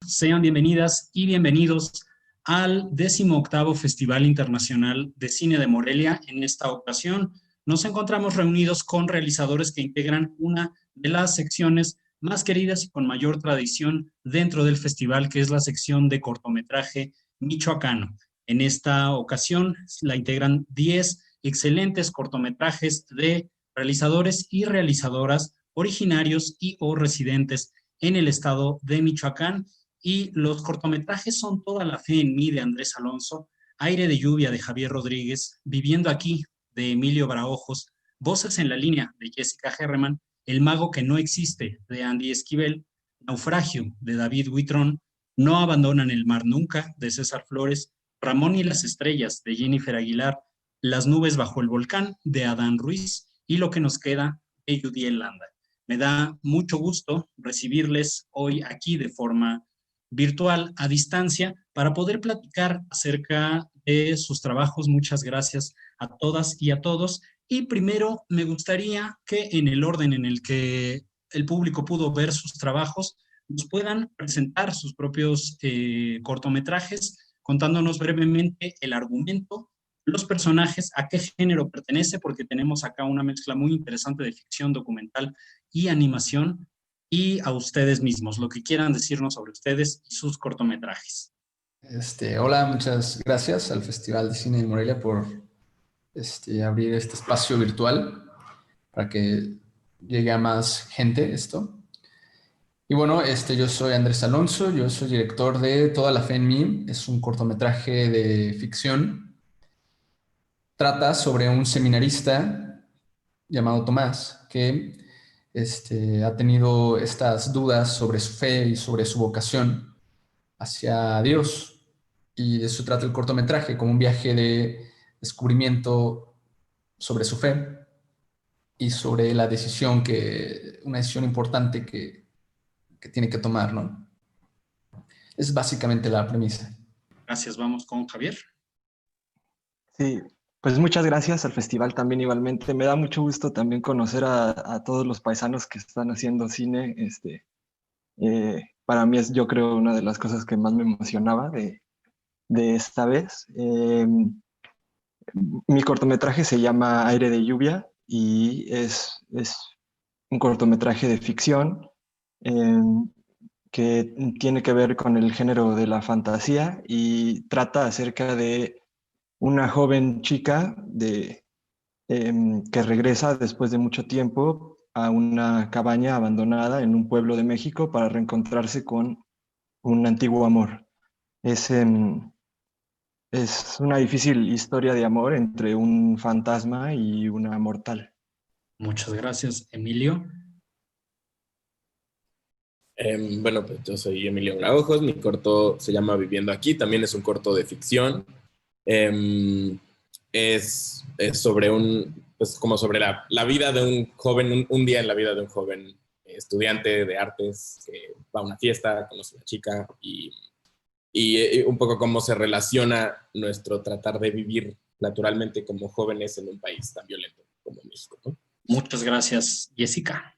Sean bienvenidas y bienvenidos al 18º Festival Internacional de Cine de Morelia. En esta ocasión nos encontramos reunidos con realizadores que integran una de las secciones más queridas y con mayor tradición dentro del festival, que es la sección de cortometraje michoacano. En esta ocasión la integran 10 excelentes cortometrajes de realizadores y realizadoras originarios y o residentes en el estado de Michoacán. Y los cortometrajes son Toda la fe en mí, de Andrés Alonso, Aire de lluvia, de Javier Rodríguez, Viviendo aquí, de Emilio Braojos, Voces en la línea, de Jessica Herreman, El mago que no existe, de Andy Esquivel, Naufragio, de David Huitrón, No abandonan el mar nunca, de César Flores, Ramón y las estrellas, de Jennifer Aguilar, Las nubes bajo el volcán, de Adán Ruiz, y Lo que nos queda, de Yudiel Landa. Me da mucho gusto recibirles hoy aquí de forma virtual, a distancia, para poder platicar acerca de sus trabajos. Muchas gracias a todas y a todos. Y primero me gustaría que, en el orden en el que el público pudo ver sus trabajos, nos puedan presentar sus propios cortometrajes, contándonos brevemente el argumento, los personajes, a qué género pertenece, porque tenemos acá una mezcla muy interesante de ficción, documental y animación, y a ustedes mismos, lo que quieran decirnos sobre ustedes y sus cortometrajes. Hola, muchas gracias al Festival de Cine de Morelia por abrir este espacio virtual para que llegue a más gente esto. Y bueno, yo soy Andrés Alonso, yo soy director de Toda la fe en mí. Es un cortometraje de ficción. Trata sobre un seminarista llamado Tomás que ha tenido estas dudas sobre su fe y sobre su vocación hacia Dios. Y de eso trata el cortometraje, como un viaje de descubrimiento sobre su fe y sobre la decisión una decisión importante que tiene que tomar, ¿no? Es básicamente la premisa. Gracias, vamos con Javier. Sí, pues muchas gracias al festival también igualmente. Me da mucho gusto también conocer a todos los paisanos que están haciendo cine. Para mí es, yo creo, una de las cosas que más me emocionaba de esta vez. Mi cortometraje se llama Aire de lluvia y es un cortometraje de ficción que tiene que ver con el género de la fantasía y trata acerca de una joven chica que regresa después de mucho tiempo a una cabaña abandonada en un pueblo de México para reencontrarse con un antiguo amor. Es una difícil historia de amor entre un fantasma y una mortal. Muchas gracias, Emilio. Bueno, pues yo soy Emilio Braojos, mi corto se llama Viviendo aquí, también es un corto de ficción. Es sobre pues como sobre la vida de un joven, un día en la vida de un joven estudiante de artes que va a una fiesta, conoce a una chica y un poco cómo se relaciona nuestro tratar de vivir naturalmente como jóvenes en un país tan violento como México, ¿no? Muchas gracias, Jessica.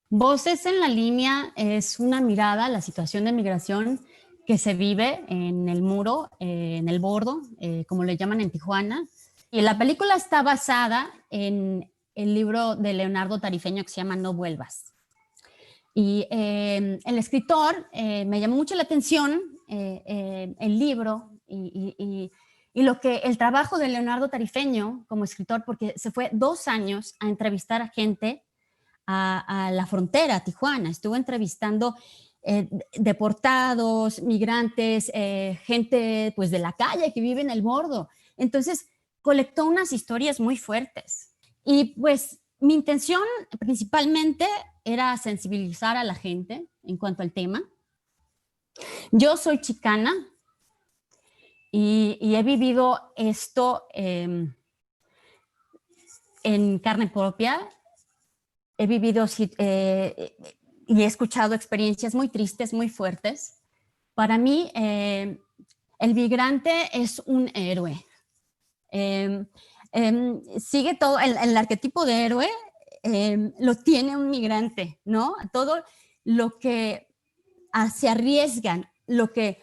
Voces en la línea es una mirada a la situación de migración que se vive en el muro, en el bordo, como le llaman en Tijuana. Y la película está basada en el libro de Leonardo Tarifeño que se llama No vuelvas. Y el escritor, me llamó mucho la atención el libro y el trabajo de Leonardo Tarifeño como escritor, porque se fue 2 años a entrevistar a gente a la frontera, a Tijuana. Estuvo entrevistando deportados, migrantes, gente pues de la calle que vive en el bordo. Entonces colectó unas historias muy fuertes. Y pues mi intención principalmente era sensibilizar a la gente en cuanto al tema. Yo soy chicana y he vivido esto en carne propia. He vivido y he escuchado experiencias muy tristes, muy fuertes. Para mí, el migrante es un héroe. Sigue todo, el arquetipo de héroe lo tiene un migrante, ¿no? Todo lo que se arriesgan lo que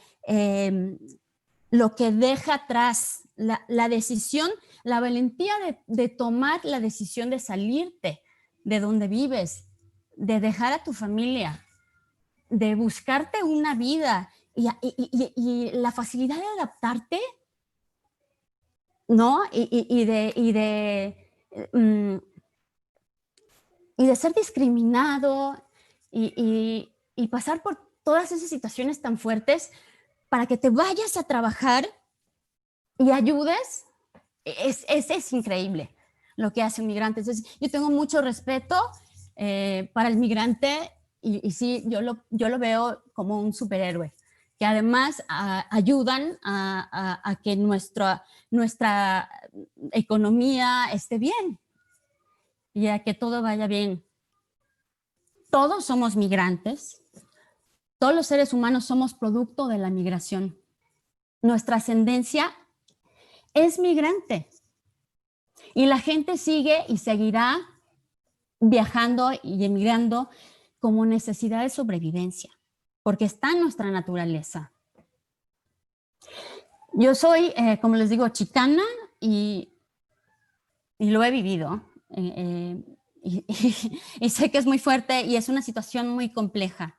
deja atrás, la decisión, la valentía de tomar la decisión de salirte de donde vives, de dejar a tu familia, de buscarte una vida y la facilidad de adaptarte, ¿no? Y de ser discriminado y pasar por todas esas situaciones tan fuertes para que te vayas a trabajar y ayudes, es increíble lo que hace un migrante. Entonces, yo tengo mucho respeto para el migrante y sí, yo lo veo como un superhéroe, que además ayudan a que nuestra economía esté bien y a que todo vaya bien. Todos somos migrantes, todos los seres humanos somos producto de la migración. Nuestra ascendencia es migrante y la gente sigue y seguirá viajando y emigrando como necesidad de sobrevivencia, porque está en nuestra naturaleza. Yo soy, como les digo, chicana y lo he vivido. Y sé que es muy fuerte y es una situación muy compleja.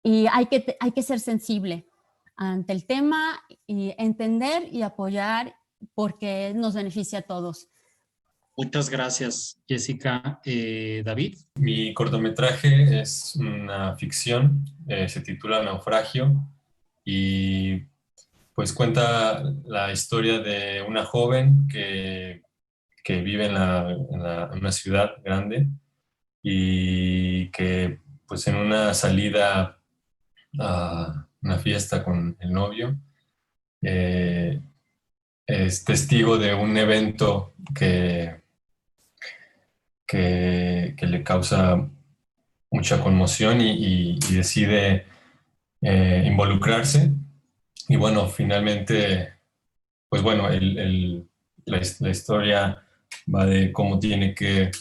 Y hay que ser sensible ante el tema y entender y apoyar porque nos beneficia a todos. Muchas gracias, Jessica. David. Mi cortometraje es una ficción, se titula Naufragio y pues cuenta la historia de una joven que vive en una ciudad grande y que pues en una salida a una fiesta con el novio es testigo de un evento que le causa mucha conmoción y decide involucrarse. Y bueno, finalmente, pues bueno, la historia va de cómo tiene que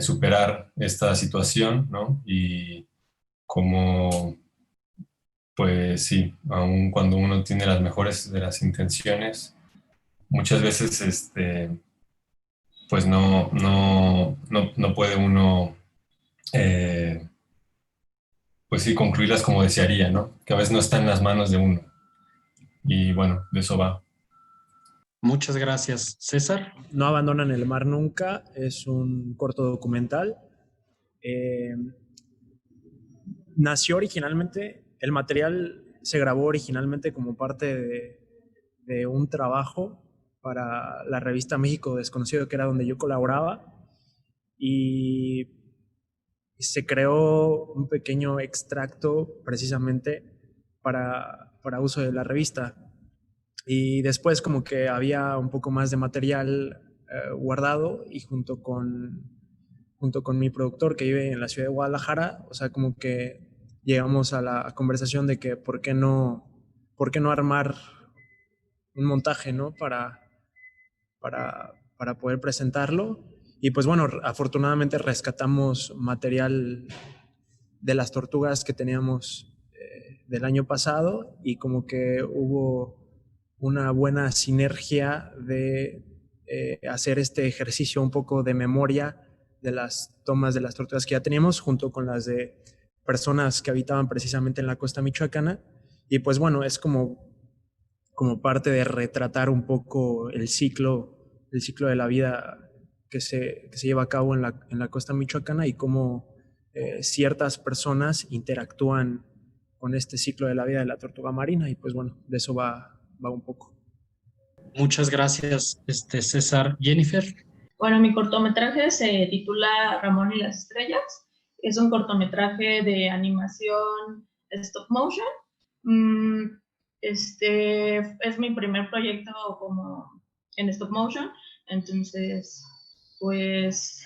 superar esta situación, ¿no? Y cómo, pues sí, aun cuando uno tiene las mejores de las intenciones, muchas veces pues no puede uno pues sí, concluirlas como desearía, ¿no? Que a veces no está en las manos de uno. Y bueno, de eso va. Muchas gracias. César. No abandonan el mar nunca es un corto documental. Nació originalmente, el material se grabó originalmente como parte de un trabajo para la revista México Desconocido, que era donde yo colaboraba, y se creó un pequeño extracto precisamente para uso de la revista. Y después como que había un poco más de material guardado y junto con mi productor que vive en la ciudad de Guadalajara, o sea, como que llegamos a la conversación de que por qué no armar un montaje, ¿no? Para poder presentarlo. Y pues bueno, afortunadamente rescatamos material de las tortugas que teníamos del año pasado y como que hubo una buena sinergia de hacer este ejercicio un poco de memoria de las tomas de las tortugas que ya teníamos junto con las de personas que habitaban precisamente en la costa michoacana. Y pues bueno, es como parte de retratar un poco el ciclo de la vida que se lleva a cabo en la costa michoacana y cómo ciertas personas interactúan con este ciclo de la vida de la tortuga marina. Y pues bueno, de eso va un poco. Muchas gracias, César. Jennifer. Bueno, mi cortometraje se titula Ramón y las estrellas. Es un cortometraje de animación stop motion. Es mi primer proyecto como en stop motion, entonces, pues,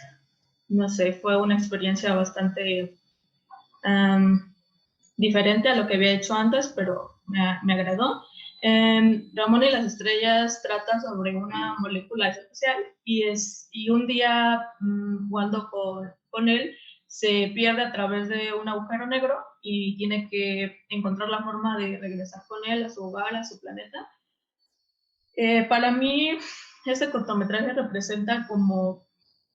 no sé, fue una experiencia bastante diferente a lo que había hecho antes, pero me agradó. Ramón y las estrellas trata sobre una molécula especial y un día jugando con él se pierde a través de un agujero negro y tiene que encontrar la forma de regresar con él a su hogar, a su planeta. Para mí, este cortometraje representa como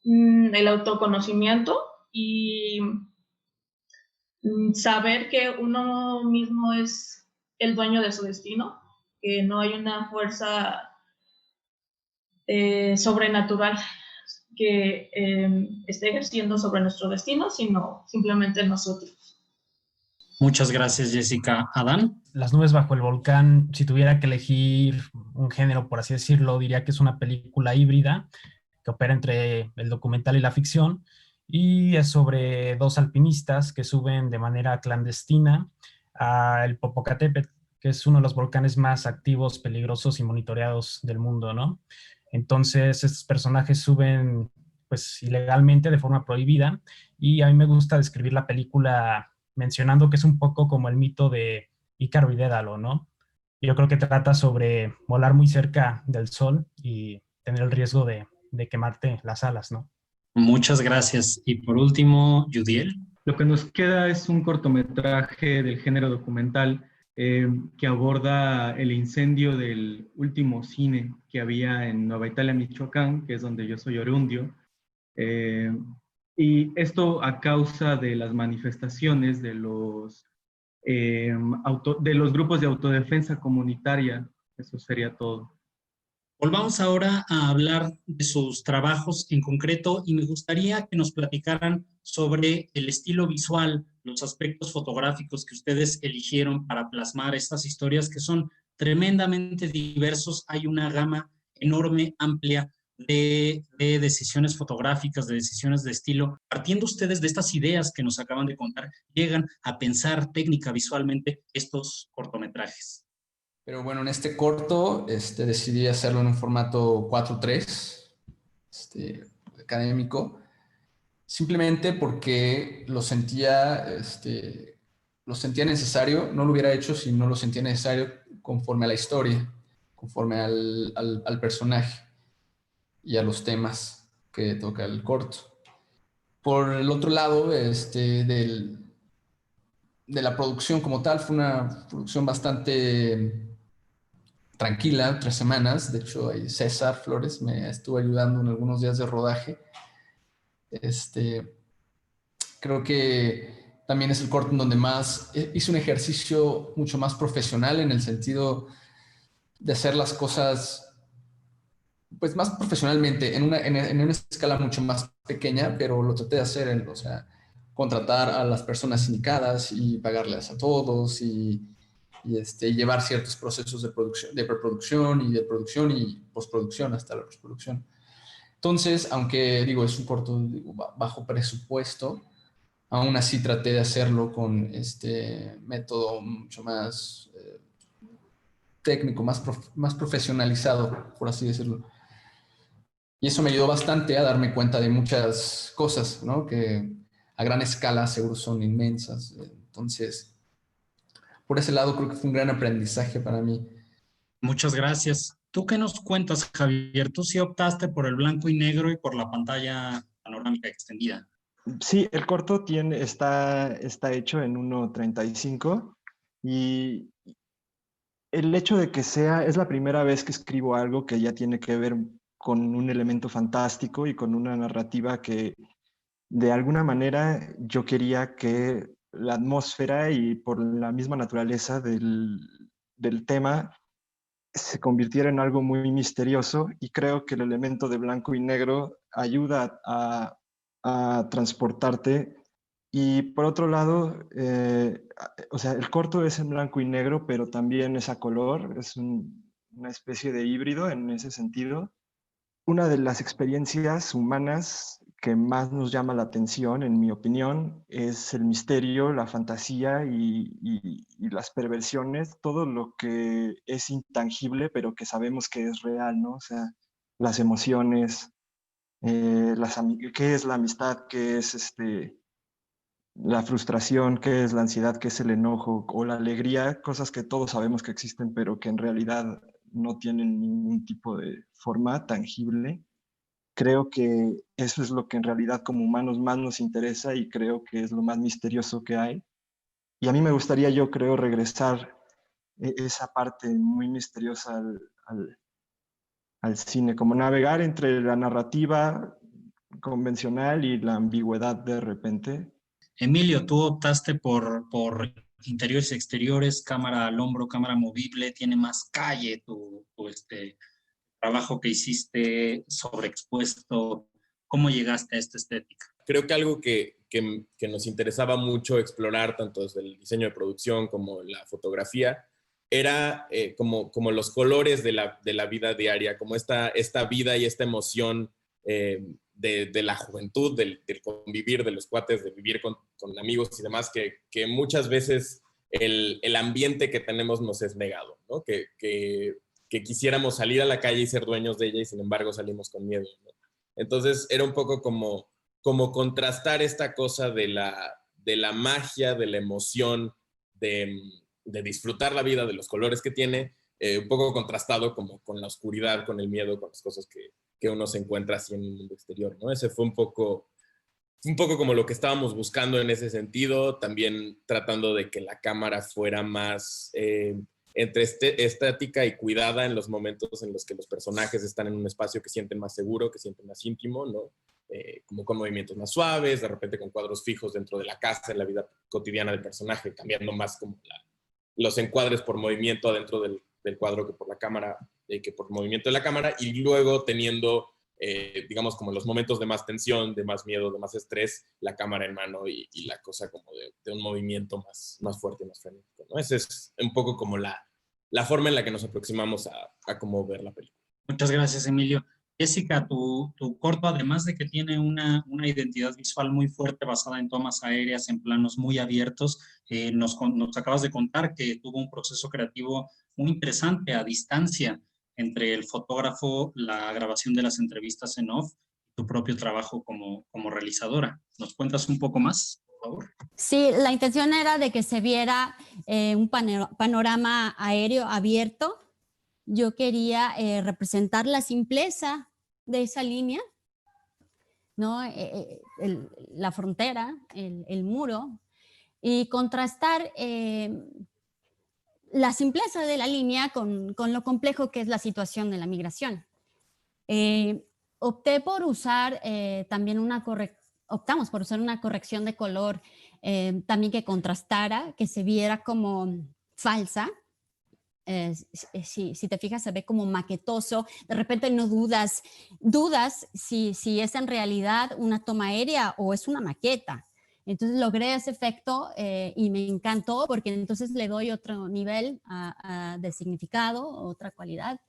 el autoconocimiento y saber que uno mismo es el dueño de su destino, que no hay una fuerza sobrenatural que esté ejerciendo sobre nuestro destino, sino simplemente nosotros. Muchas gracias, Jessica. Adán. Las nubes bajo el volcán, si tuviera que elegir un género, por así decirlo, diría que es una película híbrida que opera entre el documental y la ficción, y es sobre dos alpinistas que suben de manera clandestina al Popocatépetl, que es uno de los volcanes más activos, peligrosos y monitoreados del mundo, ¿no? Entonces, estos personajes suben pues ilegalmente, de forma prohibida, y a mí me gusta describir la película mencionando que es un poco como el mito de Ícaro y Dédalo, ¿no? Yo creo que trata sobre volar muy cerca del sol y tener el riesgo de quemarte las alas, ¿no? Muchas gracias. Y por último, Yudiel. Lo que nos queda es un cortometraje del género documental que aborda el incendio del último cine que había en Nueva Italia, Michoacán, que es donde yo soy orundio. Y esto a causa de las manifestaciones de los grupos de autodefensa comunitaria. Eso sería todo. Volvamos ahora a hablar de sus trabajos en concreto y me gustaría que nos platicaran sobre el estilo visual, los aspectos fotográficos que ustedes eligieron para plasmar estas historias que son tremendamente diversos. Hay una gama enorme, amplia de decisiones fotográficas, de decisiones de estilo. Partiendo ustedes de estas ideas que nos acaban de contar, llegan a pensar técnica visualmente estos cortometrajes. Pero bueno, en este corto decidí hacerlo en un formato 4:3, académico, simplemente porque lo sentía necesario. No lo hubiera hecho si no lo sentía necesario conforme a la historia, conforme al personaje y a los temas que toca el corto. Por el otro lado, de la producción como tal, fue una producción bastante tranquila, 3 semanas. De hecho, ahí César Flores me estuvo ayudando en algunos días de rodaje. Creo que también es el corto en donde más hice un ejercicio mucho más profesional, en el sentido de hacer las cosas pues más profesionalmente, en una escala mucho más pequeña, pero lo traté de hacer, contratar a las personas indicadas y pagarles a todos y llevar ciertos procesos de producción, de preproducción y de producción y postproducción hasta la postproducción. Entonces, aunque es un corto bajo presupuesto, aún así traté de hacerlo con este método mucho más técnico, más profesionalizado, por así decirlo. Y eso me ayudó bastante a darme cuenta de muchas cosas, ¿no? Que a gran escala seguro son inmensas. Entonces, por ese lado creo que fue un gran aprendizaje para mí. Muchas gracias. ¿Tú qué nos cuentas, Javier? Tú sí optaste por el blanco y negro y por la pantalla panorámica extendida. Sí, el corto está hecho en 1.35 y el hecho de que es la primera vez que escribo algo que ya tiene que ver con un elemento fantástico y con una narrativa que de alguna manera yo quería que la atmósfera y por la misma naturaleza del tema se convirtiera en algo muy misterioso, y creo que el elemento de blanco y negro ayuda a transportarte. Y por otro lado, el corto es en blanco y negro, pero también es a color, es una especie de híbrido en ese sentido. Una de las experiencias humanas que más nos llama la atención, en mi opinión, es el misterio, la fantasía y las perversiones, todo lo que es intangible, pero que sabemos que es real, ¿no? O sea, las emociones, qué es la amistad, qué es la frustración, qué es la ansiedad, qué es el enojo o la alegría, cosas que todos sabemos que existen, pero que en realidad no tienen ningún tipo de forma tangible. creo que eso es lo que en realidad como humanos más nos interesa y creo que es lo más misterioso que hay. Y a mí me gustaría, yo creo, regresar esa parte muy misteriosa al cine, como navegar entre la narrativa convencional y la ambigüedad de repente. Emilio, tú optaste por interiores y exteriores, cámara al hombro, cámara movible, tiene más calle tu trabajo que hiciste sobreexpuesto. ¿Cómo llegaste a esta estética? Creo que algo que nos interesaba mucho explorar, tanto desde el diseño de producción como la fotografía, era como los colores de la vida diaria, como esta vida y esta emoción de la juventud, del convivir, de los cuates, de vivir con amigos y demás, que muchas veces el ambiente que tenemos nos es negado, ¿no? Que quisiéramos salir a la calle y ser dueños de ella y sin embargo salimos con miedo, ¿no? Entonces era un poco como contrastar esta cosa de la magia, de la emoción, de disfrutar la vida, de los colores que tiene, un poco contrastado como con la oscuridad, con el miedo, con las cosas que uno se encuentra así en el mundo exterior, ¿no? Ese fue un poco como lo que estábamos buscando en ese sentido, también tratando de que la cámara fuera más entre estática y cuidada en los momentos en los que los personajes están en un espacio que sienten más seguro, que sienten más íntimo, ¿no? Como con movimientos más suaves, de repente con cuadros fijos dentro de la casa, en la vida cotidiana del personaje, cambiando más como los encuadres por movimiento adentro del cuadro que por la cámara, que por movimiento de la cámara, y luego teniendo, digamos, como los momentos de más tensión, de más miedo, de más estrés, la cámara en mano y la cosa como de un movimiento más fuerte y más frenético, ¿no? Esa es un poco como la forma en la que nos aproximamos a cómo ver la película. Muchas gracias, Emilio. Jessica, tu corto, además de que tiene una identidad visual muy fuerte basada en tomas aéreas, en planos muy abiertos, nos acabas de contar que tuvo un proceso creativo muy interesante a distancia entre el fotógrafo, la grabación de las entrevistas en off y tu propio trabajo como realizadora. ¿Nos cuentas un poco más, por favor? Sí, la intención era de que se viera un panorama aéreo abierto. Yo quería representar la simpleza de esa línea, ¿no? La frontera, el muro, y contrastar la simpleza de la línea con lo complejo que es la situación de la migración. Optamos por usar una corrección de color también que contrastara, que se viera como falsa. Si te fijas, se ve como maquetoso. De repente no dudas si es en realidad una toma aérea o es una maqueta. Entonces logré ese efecto y me encantó porque entonces le doy otro nivel de significado, otra cualidad,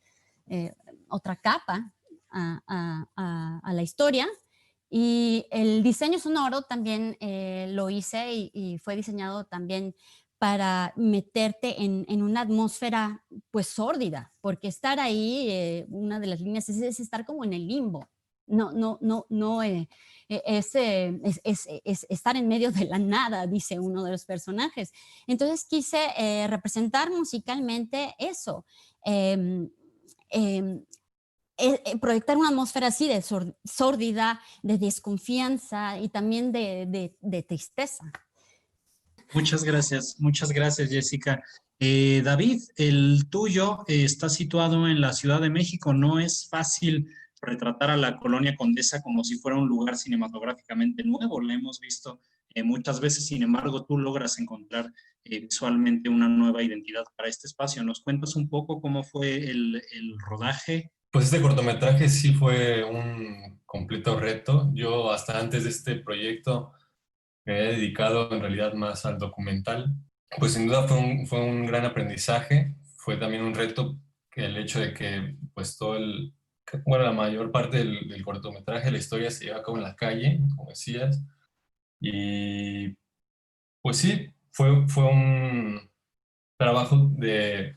otra capa a la historia. Y el diseño sonoro también lo hice y fue diseñado también para meterte en una atmósfera pues sórdida, porque estar ahí, una de las líneas es estar como en el limbo, es estar en medio de la nada, dice uno de los personajes. Entonces quise representar musicalmente eso, proyectar una atmósfera así de sórdida, de desconfianza y también de tristeza. Muchas gracias, Jessica. David, el tuyo está situado en la Ciudad de México. No es fácil retratar a la colonia Condesa como si fuera un lugar cinematográficamente nuevo. Lo hemos visto muchas veces, sin embargo, tú logras encontrar visualmente una nueva identidad para este espacio. ¿Nos cuentas un poco cómo fue el rodaje? Pues este cortometraje sí fue un completo reto. Yo hasta antes de este proyecto me he dedicado en realidad más al documental. Pues sin duda fue un gran aprendizaje, fue también un reto el hecho de que pues la mayor parte del cortometraje, la historia se lleva a cabo en la calle, como decías, y pues sí, fue un trabajo de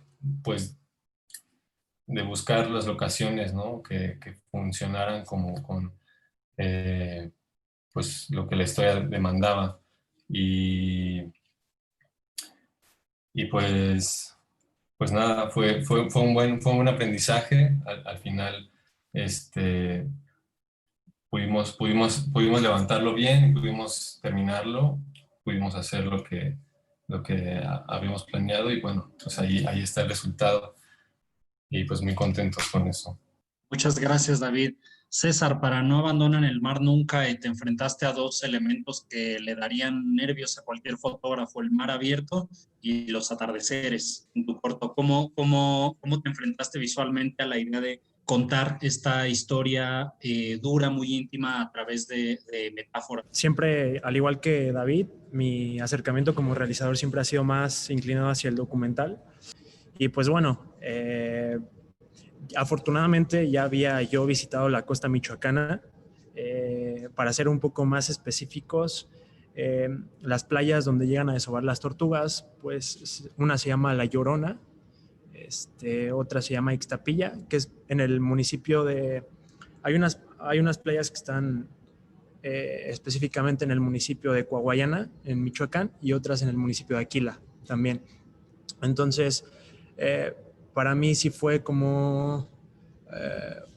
buscar las locaciones, ¿no? que funcionaran como con pues lo que la historia demandaba. Y pues nada, fue un buen aprendizaje. Al final, pudimos levantarlo bien y pudimos terminarlo, pudimos hacer lo que habíamos planeado y bueno, pues ahí está el resultado y pues muy contentos con eso. Muchas gracias, David. César, para No abandonan el mar nunca, te enfrentaste a dos elementos que le darían nervios a cualquier fotógrafo, el mar abierto y los atardeceres en tu corto. ¿Cómo te enfrentaste visualmente a la idea de contar esta historia dura, muy íntima a través de metáforas? Siempre, al igual que David, mi acercamiento como realizador siempre ha sido más inclinado hacia el documental. Y pues bueno, afortunadamente ya había yo visitado la costa michoacana. Para ser un poco más específicos, las playas donde llegan a desovar las tortugas, pues una se llama La Llorona, otra se llama Ixtapilla, que es en el municipio de... Hay unas playas que están específicamente en el municipio de Coahuayana, en Michoacán, y otras en el municipio de Aquila también. Entonces, para mí sí fue como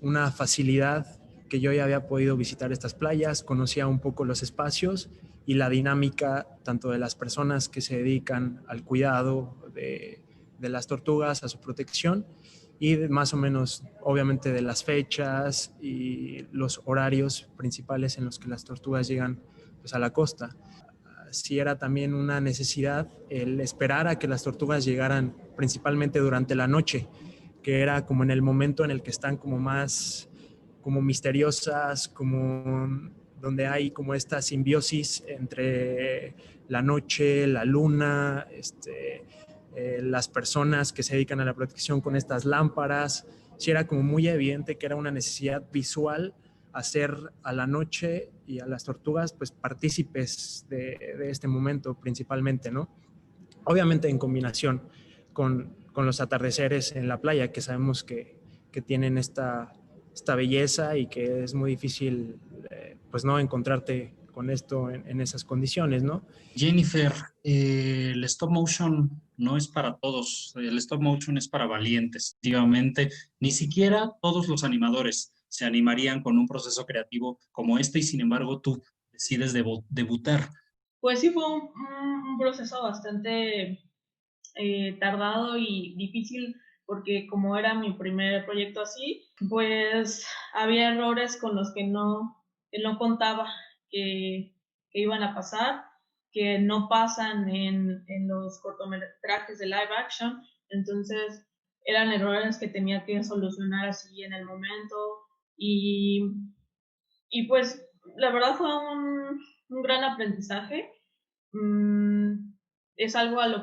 una facilidad que yo ya había podido visitar estas playas, conocía un poco los espacios y la dinámica tanto de las personas que se dedican al cuidado de las tortugas, a su protección, y más o menos, obviamente, de las fechas y los horarios principales en los que las tortugas llegan pues, a la costa. Sí era también una necesidad el esperar a que las tortugas llegaran principalmente durante la noche, que era como en el momento en el que están como más como misteriosas, como donde hay como esta simbiosis entre la noche, la luna, las personas que se dedican a la protección con estas lámparas. Sí era como muy evidente que era una necesidad visual hacer a la noche y a las tortugas pues partícipes de este momento principalmente, ¿no? Obviamente en combinación con los atardeceres en la playa, que sabemos que tienen esta belleza y que es muy difícil pues no encontrarte con esto en esas condiciones, ¿no? Jennifer, el stop motion no es para todos, el stop motion es para valientes, efectivamente. Ni siquiera todos los animadores se animarían con un proceso creativo como este y sin embargo tú decides debutar. Pues sí, fue un proceso bastante tardado y difícil porque como era mi primer proyecto así, pues había errores con los que no contaba que iban a pasar, que no pasan en los cortometrajes de live action. Entonces eran errores que tenía que solucionar así en el momento y pues la verdad fue un gran aprendizaje. Es algo en lo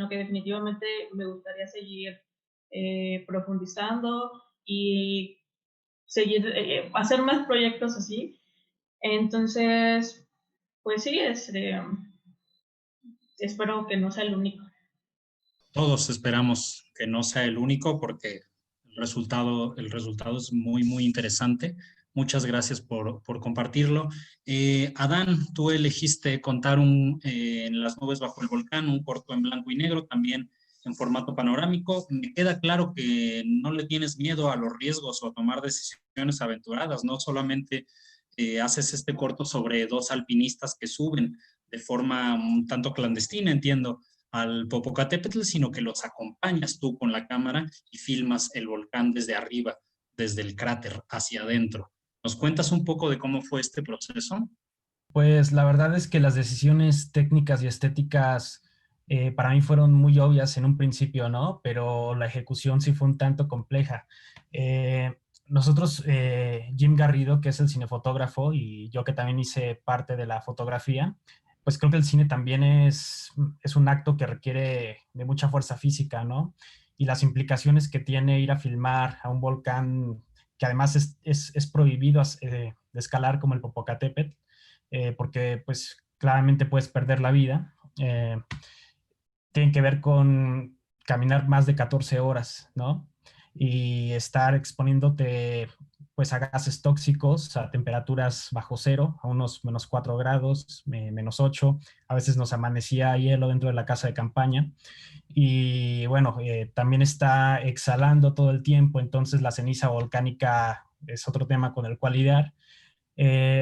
que definitivamente me gustaría seguir profundizando y seguir hacer más proyectos así. Entonces, pues sí, espero que no sea el único. Todos esperamos que no sea el único porque el resultado es muy, muy interesante. Muchas gracias por compartirlo. Adán, tú elegiste contar en las nubes bajo el volcán, un corto en blanco y negro, también en formato panorámico. Me queda claro que no le tienes miedo a los riesgos o a tomar decisiones aventuradas, no solamente haces este corto sobre dos alpinistas que suben de forma un tanto clandestina, entiendo, al Popocatépetl, sino que los acompañas tú con la cámara y filmas el volcán desde arriba, desde el cráter hacia adentro. ¿Nos cuentas un poco de cómo fue este proceso? Pues la verdad es que las decisiones técnicas y estéticas para mí fueron muy obvias en un principio, ¿no? Pero la ejecución sí fue un tanto compleja. Nosotros, Jim Garrido, que es el cinefotógrafo, y yo que también hice parte de la fotografía, pues creo que el cine también es un acto que requiere de mucha fuerza física, ¿no? Y las implicaciones que tiene ir a filmar a un volcán que además es prohibido de escalar como el Popocatépetl, porque pues claramente puedes perder la vida. Tienen que ver con caminar más de 14 horas, ¿no? Y estar exponiéndote pues a gases tóxicos, a temperaturas bajo cero, a unos menos 4 grados, menos 8. A veces nos amanecía hielo dentro de la casa de campaña. Y bueno, también está exhalando todo el tiempo, entonces la ceniza volcánica es otro tema con el cual lidiar.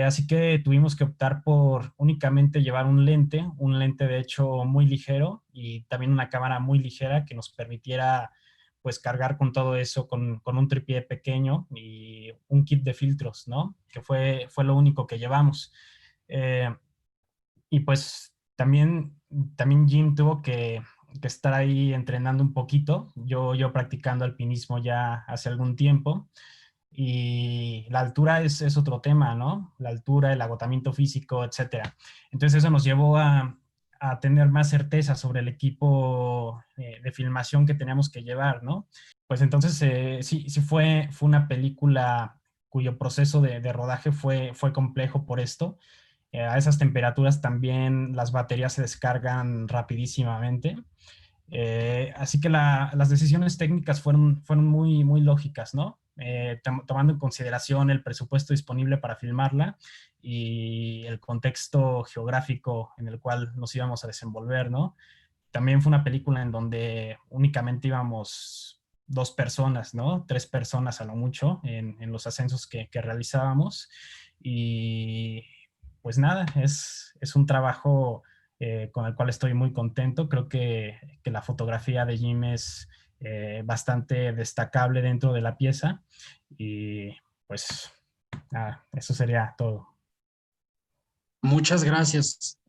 Así que tuvimos que optar por únicamente llevar un lente de hecho muy ligero y también una cámara muy ligera que nos permitiera pues cargar con todo eso, con un trípode pequeño y un kit de filtros, ¿no? Que fue lo único que llevamos. Y pues también Jim tuvo que estar ahí entrenando un poquito, yo practicando alpinismo ya hace algún tiempo. Y la altura es otro tema, ¿no? La altura, el agotamiento físico, etcétera. Entonces eso nos llevó a tener más certeza sobre el equipo de filmación que teníamos que llevar, ¿no? Pues entonces sí fue una película cuyo proceso de rodaje fue complejo por esto. A esas temperaturas también las baterías se descargan rapidísimamente. Así que las decisiones técnicas fueron muy, muy lógicas, ¿no? Tomando en consideración el presupuesto disponible para filmarla y el contexto geográfico en el cual nos íbamos a desenvolver, ¿no? También fue una película en donde únicamente íbamos 2 personas, ¿no? 3 personas a lo mucho en los ascensos que realizábamos. Y pues nada, es un trabajo con el cual estoy muy contento. Creo que la fotografía de Jim es bastante destacable dentro de la pieza y pues nada, eso sería todo. Muchas gracias.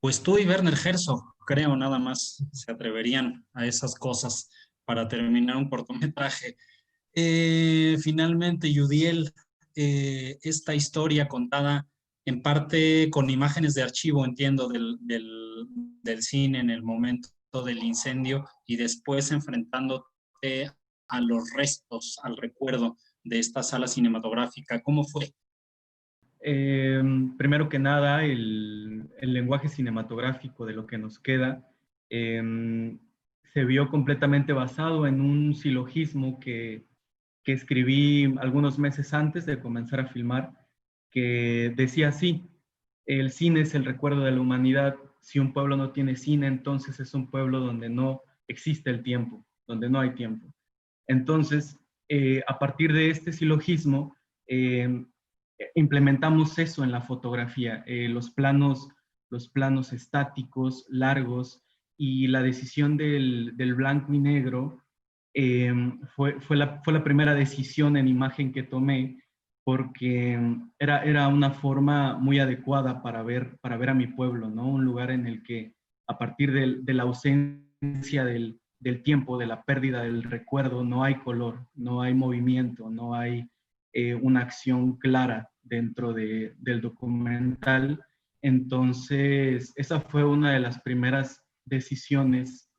Pues tú y Werner Herzog, creo, nada más se atreverían a esas cosas para terminar un cortometraje. Finalmente, Yudiel, esta historia contada en parte con imágenes de archivo, entiendo, del cine en el momento del incendio y después enfrentándote a los restos, al recuerdo de esta sala cinematográfica. ¿Cómo fue? Primero que nada, el lenguaje cinematográfico de lo que nos queda se vio completamente basado en un silogismo que escribí algunos meses antes de comenzar a filmar, que decía así: el cine es el recuerdo de la humanidad. Si un pueblo no tiene cine, entonces es un pueblo donde no existe el tiempo, donde no hay tiempo. Entonces, a partir de este silogismo, implementamos eso en la fotografía, los planos estáticos, largos, y la decisión del blanco y negro fue la primera decisión en imagen que tomé, porque era una forma muy adecuada para ver a mi pueblo, ¿no? Un lugar en el que, a partir de la ausencia del tiempo, de la pérdida del recuerdo, no hay color, no hay movimiento, no hay una acción clara dentro del documental. Entonces, esa fue una de las primeras decisiones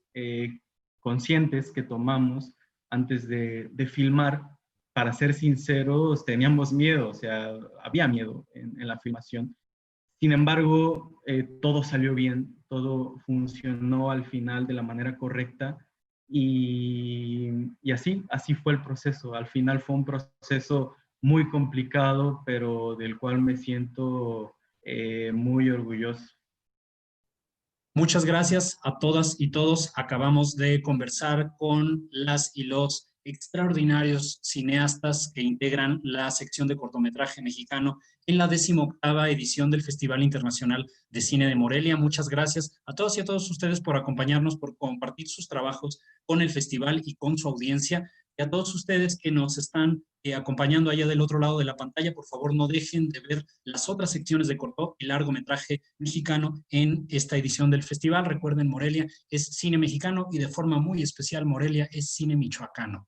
conscientes que tomamos antes de filmar. Para ser sinceros, teníamos miedo, o sea, había miedo en la filmación. Sin embargo, todo salió bien, todo funcionó al final de la manera correcta y así fue el proceso. Al final fue un proceso muy complicado, pero del cual me siento muy orgulloso. Muchas gracias a todas y todos. Acabamos de conversar con las y los extraordinarios cineastas que integran la sección de cortometraje mexicano en la 18ª edición del Festival Internacional de Cine de Morelia. Muchas gracias a todos y a todos ustedes por acompañarnos, por compartir sus trabajos con el festival y con su audiencia. Y a todos ustedes que nos están acompañando allá del otro lado de la pantalla, por favor no dejen de ver las otras secciones de corto y largometraje mexicano en esta edición del festival. Recuerden, Morelia es cine mexicano y de forma muy especial Morelia es cine michoacano.